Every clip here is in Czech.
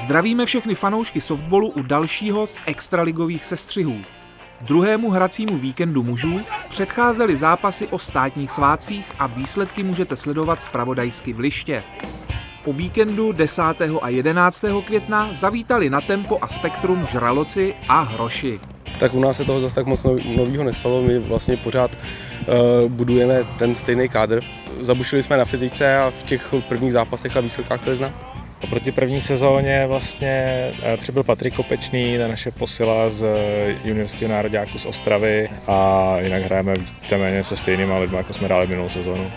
Zdravíme všechny fanoušky softballu u dalšího z extraligových sestřihů. Druhému hracímu víkendu mužů předcházely zápasy o státních svátcích a výsledky můžete sledovat zpravodajsky v Liště. O víkendu 10. a 11. května zavítali na Tempo a Spektrum Žraloci a Hroši. Tak u nás se toho zase tak moc nového nestalo, my vlastně pořád budujeme ten stejný kádr. Zabušili jsme na fyzice a v těch prvních zápasech a výsledkách to je znát. Oproti první sezóně vlastně přibyl Patrik Kopečný, ta naše posila z juniorského nároďáku z Ostravy, a jinak hrajeme víceméně se stejnýma lidmi, jako jsme hráli minulou sezónu.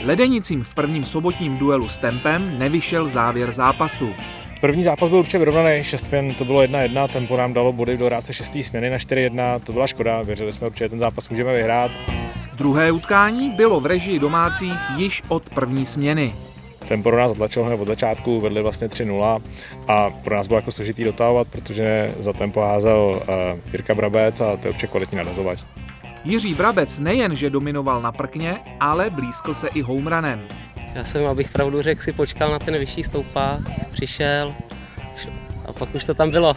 Ledenicím v prvním sobotním duelu s Tempem nevyšel závěr zápasu. První zápas byl určitě vyrovnaný, 6-5, to bylo 1-1, Tempo nám dalo body v dohrávce 6. směny na 4-1, to byla škoda, věřili jsme určitě, ten zápas můžeme vyhrát. Druhé utkání bylo v režii domácích již od první směny. Tempo do nás zatlačilo hned od začátku, vedli vlastně 3-0 a pro nás bylo jako složitý dotahovat, protože za Tempo házel Jirka Brabec a to je určitě kvalitní nadhazovač. Jiří Brabec nejenže dominoval na prkně, ale blízkl se i homerunnem. Já jsem, abych pravdu řekl, si počkal na ten vyšší stoupák, přišel a pak už to tam bylo.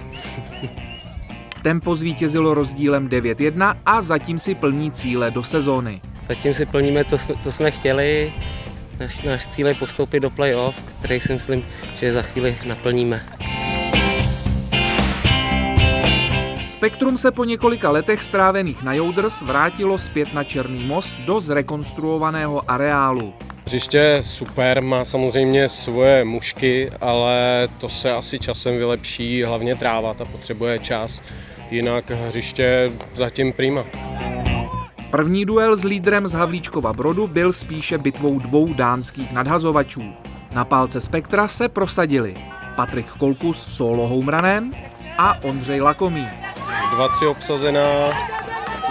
Tempo zvítězilo rozdílem 9-1 a zatím si plní cíle do sezóny. Zatím si plníme, co jsme chtěli. Náš cíl je postoupit do play-off, který si myslím, že za chvíli naplníme. Spektrum se po několika letech strávených na Joudrs vrátilo zpět na Černý most do zrekonstruovaného areálu. Hřiště je super, má samozřejmě svoje mušky, ale to se asi časem vylepší, hlavně tráva, ta potřebuje čas, jinak hřiště zatím prima. První duel s lídrem z Havlíčkova Brodu byl spíše bitvou dvou dánských nadhazovačů. Na pálce Spektra se prosadili Patrik Kolkus solo homerunnem a Ondřej Lakomý. 2-3 obsazená,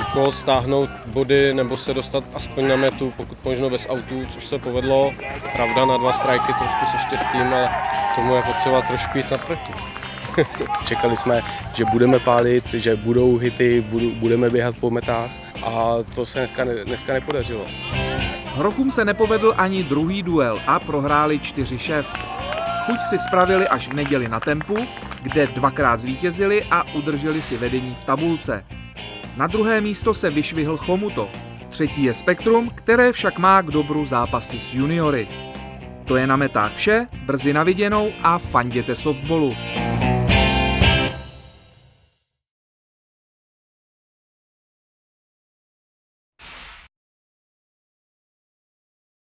úkol stáhnout body nebo se dostat aspoň na metu, pokud možno bez autů, což se povedlo. Pravda, na 2 strajky trošku se štěstím, ale tomu je potřeba trošku jít naproti. Čekali jsme, že budeme pálit, že budou hity, budeme běhat po metách a to se dneska nepodařilo. Hrochům se nepovedl ani druhý duel a prohráli 4-6. Chuť si spravili až v neděli na Tempu, kde dvakrát zvítězili a udrželi si vedení v tabulce. Na druhé místo se vyšvihl Chomutov. Třetí je Spektrum, které však má k dobru zápasy s juniory. To je na metách vše, brzy na viděnou a fanděte softballu.